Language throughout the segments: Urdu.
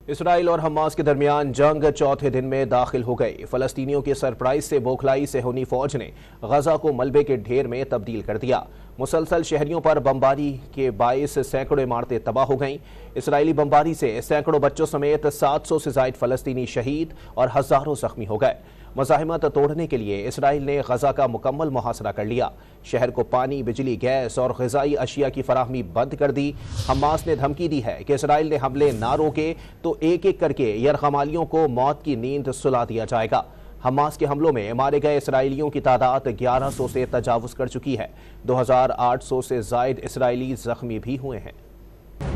اسرائیل اور حماس کے درمیان جنگ چوتھے دن میں داخل ہو گئی۔ فلسطینیوں کی سرپرائز سے بوکھلائی صہیونی فوج نے غزہ کو ملبے کے ڈھیر میں تبدیل کر دیا۔ مسلسل شہریوں پر بمباری کے باعث سینکڑوں عمارتیں تباہ ہو گئیں۔ اسرائیلی بمباری سے سینکڑوں بچوں سمیت 700 سے زائد فلسطینی شہید اور ہزاروں زخمی ہو گئے۔ مزاحمت توڑنے کے لیے اسرائیل نے غزہ کا مکمل محاصرہ کر لیا۔ شہر کو پانی، بجلی، گیس اور غذائی اشیاء کی فراہمی بند کر دی۔ حماس نے دھمکی دی ہے کہ اسرائیل نے حملے نہ روکے تو ایک ایک کر کے یرغمالیوں کو موت کی نیند سلا دیا جائے گا۔ حماس کے حملوں میں مارے گئے اسرائیلیوں کی تعداد 1100 سے تجاوز کر چکی ہے۔ 2800 سے زائد اسرائیلی زخمی بھی ہوئے ہیں۔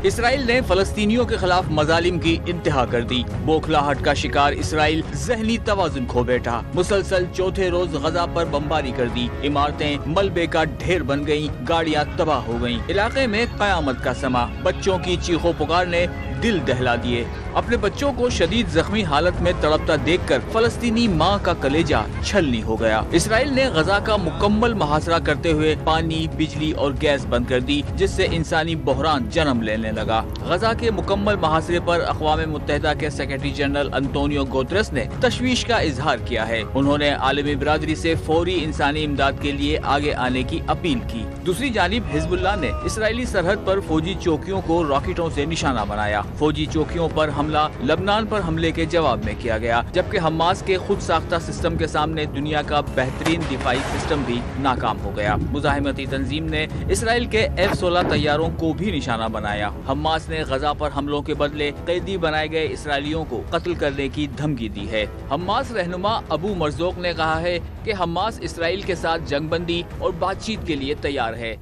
اسرائیل نے فلسطینیوں کے خلاف مظالم کی انتہا کر دی۔ بوکھلاہٹ کا شکار اسرائیل ذہنی توازن کھو بیٹھا۔ مسلسل چوتھے روز غزہ پر بمباری کر دی۔ عمارتیں ملبے کا ڈھیر بن گئیں، گاڑیاں تباہ ہو گئیں۔ علاقے میں قیامت کا سما۔ بچوں کی چیخو پکار نے دل دہلا دیے۔ اپنے بچوں کو شدید زخمی حالت میں تڑپتا دیکھ کر فلسطینی ماں کا کلیجہ چھلنی ہو گیا۔ اسرائیل نے غزہ کا مکمل محاصرہ کرتے ہوئے پانی، بجلی اور گیس بند کر دی، جس سے انسانی بحران جنم لینے لگا۔ غزہ کے مکمل محاصرے پر اقوام متحدہ کے سیکرٹری جنرل انطونیو گوتریس نے تشویش کا اظہار کیا ہے۔ انہوں نے عالمی برادری سے فوری انسانی امداد کے لیے آگے آنے کی اپیل کی۔ دوسری جانب حزب اللہ نے اسرائیلی سرحد پر فوجی چوکیوں کو راکٹوں سے نشانہ بنایا۔ فوجی چوکیوں پر حملہ لبنان پر حملے کے جواب میں کیا گیا، جبکہ حماس کے خود ساختہ سسٹم کے سامنے دنیا کا بہترین دفاعی سسٹم بھی ناکام ہو گیا۔ مزاحمتی تنظیم نے اسرائیل کے F-16 طیاروں کو بھی نشانہ بنایا۔ حماس نے غزہ پر حملوں کے بدلے قیدی بنائے گئے اسرائیلیوں کو قتل کرنے کی دھمکی دی ہے۔ حماس رہنما ابو مرزوق نے کہا ہے کہ حماس اسرائیل کے ساتھ جنگ بندی اور بات چیت کے لیے تیار ہے۔